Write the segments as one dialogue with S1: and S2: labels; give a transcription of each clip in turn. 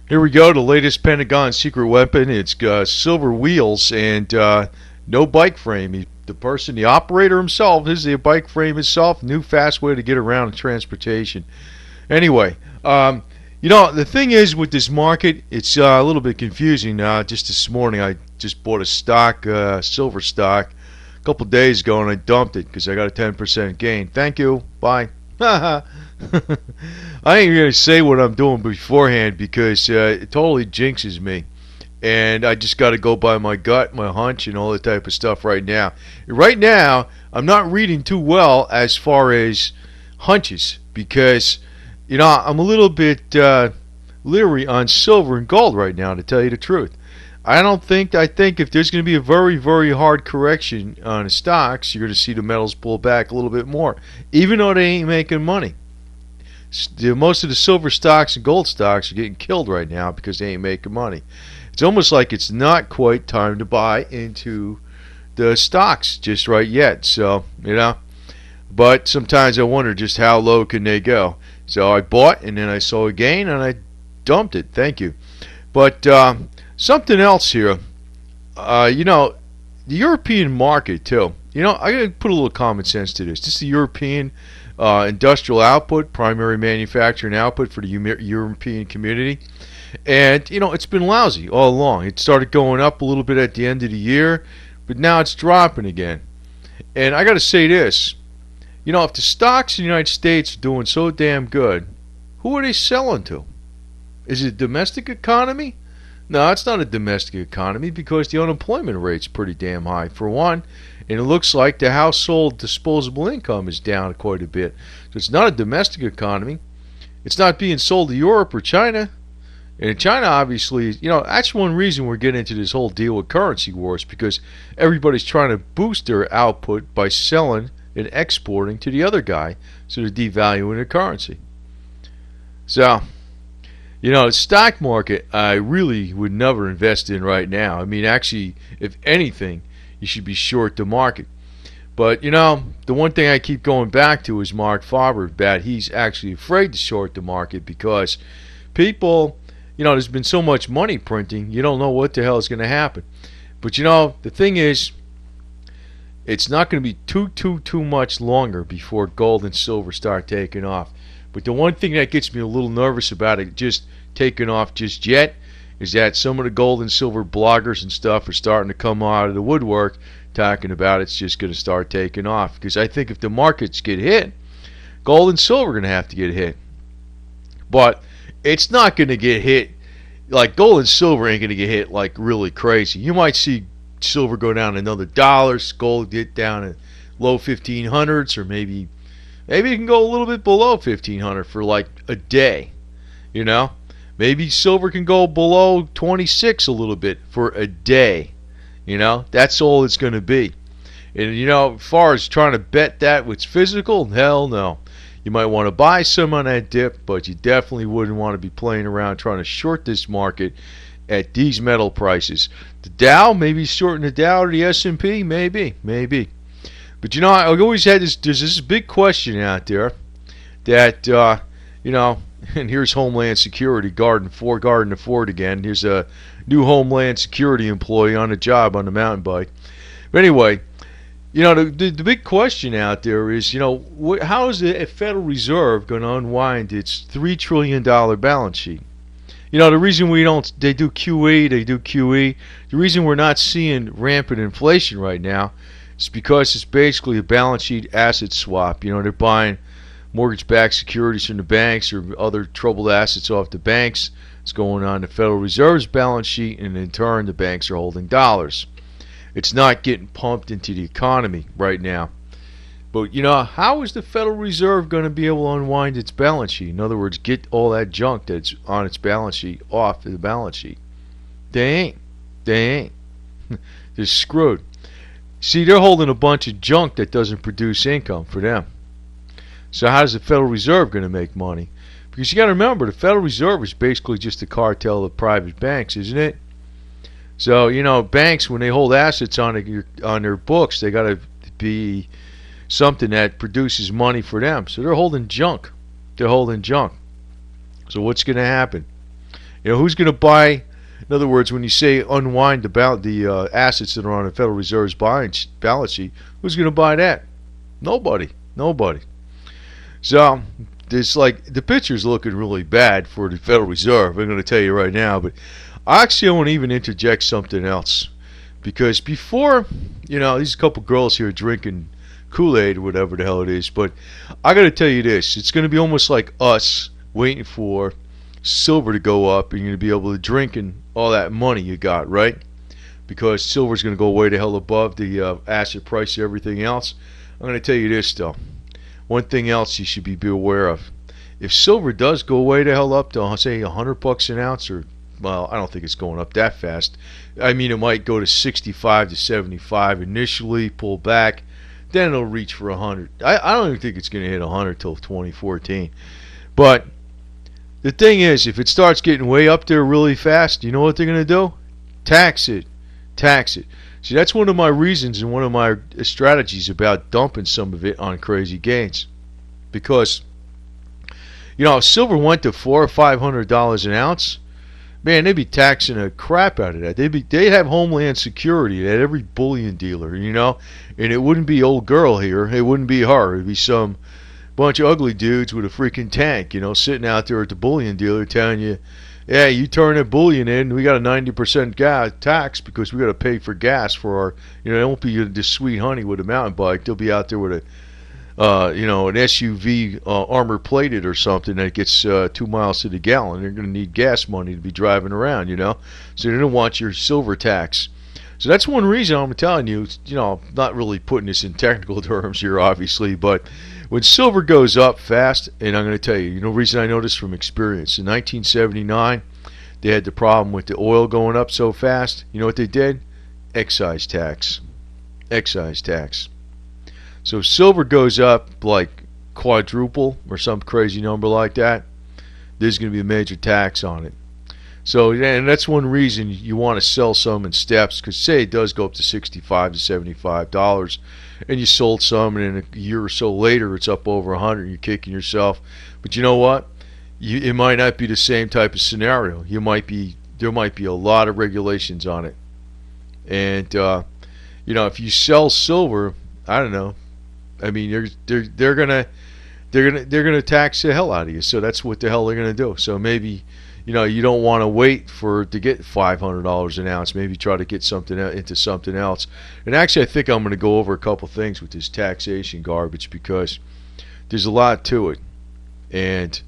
S1: Here we go. The latest Pentagon secret weapon. It's silver wheels and no bike frame. The operator himself, is the bike frame itself. New fast way to get around in transportation. Anyway, the thing is with this market, it's a little bit confusing. Just this morning, I just bought a stock, silver stock, a couple days ago, and I dumped it because I got a 10% gain. Thank you. Bye. I ain't gonna say what I'm doing beforehand because it totally jinxes me, and I just got to go by my gut, my hunch, and all that type of stuff right now. Right now, I'm not reading too well as far as hunches because I'm a little bit leery on silver and gold right now, to tell you the truth. I think if there's going to be a very, very hard correction on the stocks, you're going to see the metals pull back a little bit more, even though they ain't making money. Most of the silver stocks and gold stocks are getting killed right now because they ain't making money. It's almost like it's not quite time to buy into the stocks just right yet. So, but sometimes I wonder just how low can they go. So I bought and then I saw a gain and I dumped it. Thank you. But something else here, the European market too. I got to put a little common sense to this. This is the European industrial output, primary manufacturing output for the European community. And, it's been lousy all along. It started going up a little bit at the end of the year, but now it's dropping again. And I got to say this, if the stocks in the United States are doing so damn good, who are they selling to? Is it the domestic economy? No, it's not a domestic economy because the unemployment rate's pretty damn high, for one. And it looks like the household disposable income is down quite a bit. So it's not a domestic economy. It's not being sold to Europe or China. And China, obviously, that's one reason we're getting into this whole deal with currency wars, because everybody's trying to boost their output by selling and exporting to the other guy, so they're devaluing their currency. So, the stock market, I really would never invest in right now. I mean, actually, if anything, you should be short the market. But, the one thing I keep going back to is Mark Faber, that he's actually afraid to short the market because people, there's been so much money printing, you don't know what the hell is going to happen. But, the thing is, it's not going to be too much longer before gold and silver start taking off. But the one thing that gets me a little nervous about it just taking off just yet is that some of the gold and silver bloggers and stuff are starting to come out of the woodwork talking about it's just going to start taking off. Because I think if the markets get hit, gold and silver are going to have to get hit. But it's not going to get hit, like gold and silver ain't going to get hit like really crazy. You might see silver go down another dollar, gold get down at low 1500s, or maybe it can go a little bit below 1500 for like a day. Maybe silver can go below 26 a little bit for a day. That's all it's going to be. And as far as trying to bet that with physical, hell no. You might want to buy some on that dip, but you definitely wouldn't want to be playing around trying to short this market at these metal prices. The Dow, maybe shorting the Dow or the S&P, maybe. But I've always had there's this big question out there that and here's Homeland Security guarding the fort again. Here's a new Homeland Security employee on the job on the mountain bike. But anyway, the big question out there is, how is the Federal Reserve going to unwind its $3 trillion balance sheet? The reason they do QE. The reason we're not seeing rampant inflation right now is because it's basically a balance sheet asset swap. They're buying mortgage-backed securities from the banks or other troubled assets off the banks. It's going on the Federal Reserve's balance sheet, and in turn, the banks are holding dollars. It's not getting pumped into the economy right now. But, how is the Federal Reserve going to be able to unwind its balance sheet? In other words, get all that junk that's on its balance sheet off the balance sheet. They ain't. They're screwed. See, they're holding a bunch of junk that doesn't produce income for them. So how is the Federal Reserve going to make money? Because you got to remember, the Federal Reserve is basically just a cartel of private banks, isn't it? So, banks, when they hold assets on their books, they got to be something that produces money for them. So they're holding junk. So what's going to happen? Who's going to buy? In other words, when you say unwind the assets that are on the Federal Reserve's balance sheet, who's going to buy that? Nobody. Nobody. So it's like the picture's looking really bad for the Federal Reserve. I'm going to tell you right now, but actually I want to even interject something else, because before, these couple girls here drinking Kool-Aid or whatever the hell it is, but I got to tell you this: it's going to be almost like us waiting for silver to go up, and you're going to be able to drink and all that money you got, right? Because silver's going to go way the hell above the asset price of everything else. I'm going to tell you this though. One thing else you should be aware of: if silver does go way the hell up to say $100 an ounce, or well, I don't think it's going up that fast. I mean, it might go to 65 to 75 initially, pull back, then it'll reach for 100. I don't even think it's going to hit 100 till 2014. But the thing is, if it starts getting way up there really fast, you know what they're going to do? Tax it. Tax it. See, that's one of my reasons and one of my strategies about dumping some of it on crazy gains. Because, if silver went to $400 or $500 an ounce, man, they'd be taxing the crap out of that. They'd have Homeland Security at every bullion dealer, and it wouldn't be old girl here. It wouldn't be her. It'd be some bunch of ugly dudes with a freaking tank, sitting out there at the bullion dealer telling you, yeah, you turn that bullion in, we got a 90% tax because we got to pay for gas for our, it won't be this sweet honey with a mountain bike. They'll be out there with an SUV armor plated or something that gets 2 miles to the gallon. They're going to need gas money to be driving around, So they don't want your silver tax. So that's one reason I'm telling you, I'm not really putting this in technical terms here, obviously, but when silver goes up fast, and I'm going to tell you, reason I know this from experience. In 1979, they had the problem with the oil going up so fast. You know what they did? Excise tax. Excise tax. So if silver goes up like quadruple or some crazy number like that, there's going to be a major tax on it. So, and that's one reason you want to sell some in steps, because say it does go up to $65 to $75, and you sold some, and in a year or so later it's up over 100, and you're kicking yourself. But you know what? It might not be the same type of scenario. There might be a lot of regulations on it, and if you sell silver, I don't know. I mean, they're gonna tax the hell out of you. So that's what the hell they're gonna do. So maybe, you don't want to wait to get $500 an ounce. Maybe try to get something into something else. And actually, I think I'm going to go over a couple things with this taxation garbage, because there's a lot to it, and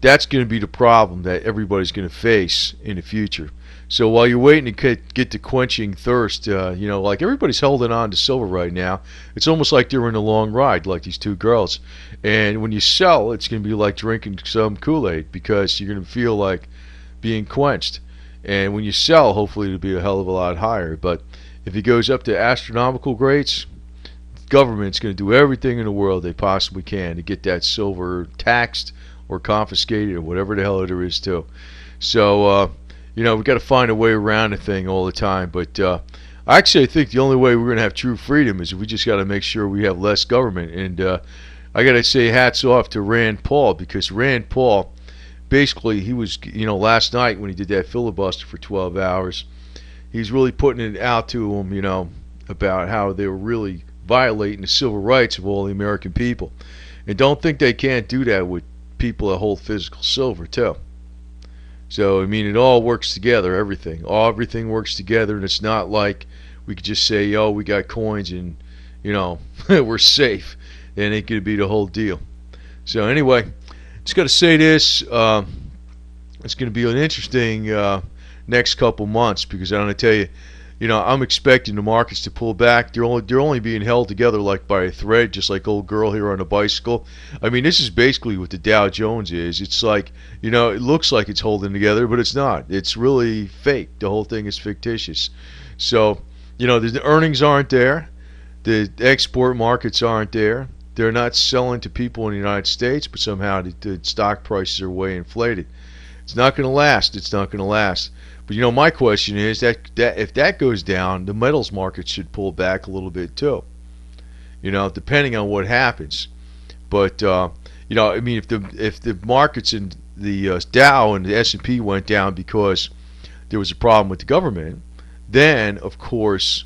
S1: that's going to be the problem that everybody's going to face in the future. So while you're waiting to get to quenching thirst, like everybody's holding on to silver right now. It's almost like they're in a long ride, like these two girls. And when you sell, it's going to be like drinking some Kool-Aid, because you're going to feel like being quenched. And when you sell, hopefully it'll be a hell of a lot higher. But if it goes up to astronomical rates, the government's going to do everything in the world they possibly can to get that silver taxed or confiscated or whatever the hell it is too. So, we've got to find a way around the thing all the time. But actually, I think the only way we're going to have true freedom is if we just got to make sure we have less government. And I got to say hats off to Rand Paul, because Rand Paul, basically, he was, last night when he did that filibuster for 12 hours, he's really putting it out to them, about how they were really violating the civil rights of all the American people. And don't think they can't do that with people that hold physical silver, too. So, I mean, it all works together, everything. Everything works together, and it's not like we could just say, we got coins and, we're safe. It ain't going to be the whole deal. So, anyway, just got to say this. It's going to be an interesting next couple months, because I'm going to tell you, I'm expecting the markets to pull back. They're only being held together like by a thread, just like old girl here on a bicycle. I mean, this is basically what the Dow Jones is. It's like, it looks like it's holding together, but it's not. It's really fake. The whole thing is fictitious. So, the earnings aren't there. The export markets aren't there. They're not selling to people in the United States, but somehow the stock prices are way inflated. It's not going to last. It's not going to last. But my question is that if that goes down, the metals market should pull back a little bit too. Depending on what happens. But I mean, if the markets and the Dow and the S&P went down because there was a problem with the government, then of course,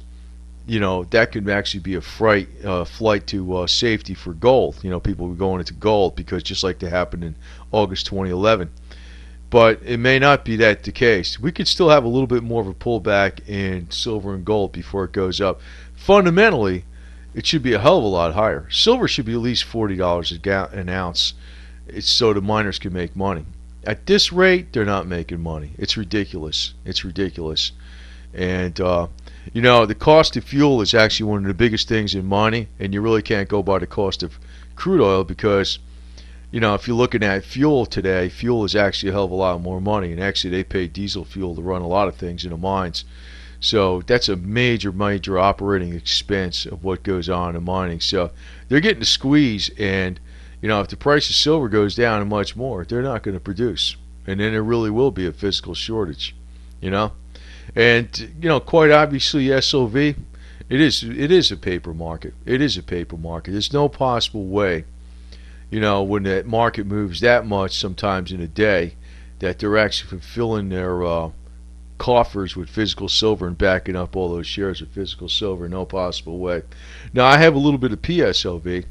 S1: that could actually be a flight to safety for gold. People were going into gold because just like that happened in August 2011. But it may not be that the case. We could still have a little bit more of a pullback in silver and gold before it goes up. Fundamentally, it should be a hell of a lot higher. Silver should be at least $40 an ounce, so the miners can make money. At this rate, they're not making money. It's ridiculous. It's ridiculous. And the cost of fuel is actually one of the biggest things in mining, and you really can't go by the cost of crude oil because, if you're looking at fuel today, fuel is actually a hell of a lot more money, and actually they pay diesel fuel to run a lot of things in the mines. So that's a major, major operating expense of what goes on in mining. So they're getting the squeeze, and if the price of silver goes down and much more, they're not going to produce, and then there really will be a physical shortage. And quite obviously, SOV, it is a paper market. It is a paper market. There's no possible way, when that market moves that much, sometimes in a day, that they're actually fulfilling their coffers with physical silver and backing up all those shares of physical silver. No possible way. Now I have a little bit of PSLV,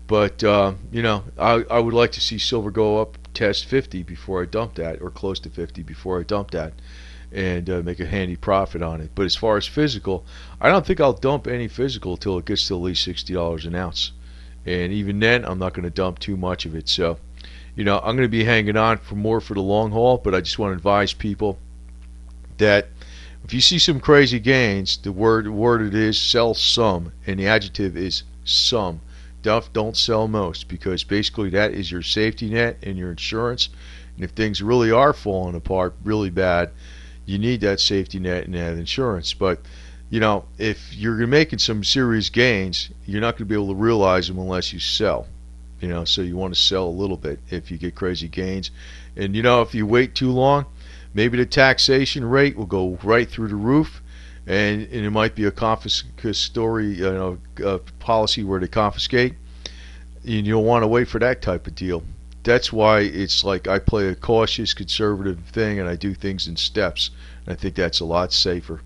S1: but I would like to see silver go up, test 50 before I dump that, or close to 50 before I dump that, and make a handy profit on it. But as far as physical, I don't think I'll dump any physical until it gets to at least $60 an ounce, and even then I'm not going to dump too much of it. So I'm going to be hanging on for the long haul, but I just want to advise people that if you see some crazy gains, the word it is sell some, and the adjective is some. Don't sell most, because basically that is your safety net and your insurance. And if things really are falling apart really bad, you need that safety net and that insurance. But if you're making some serious gains, you're not going to be able to realize them unless you sell. So you want to sell a little bit if you get crazy gains. And if you wait too long, maybe the taxation rate will go right through the roof, and it might be a confiscatory policy where they confiscate. And you'll want to wait for that type of deal. That's why it's like I play a cautious, conservative thing, and I do things in steps. And I think that's a lot safer.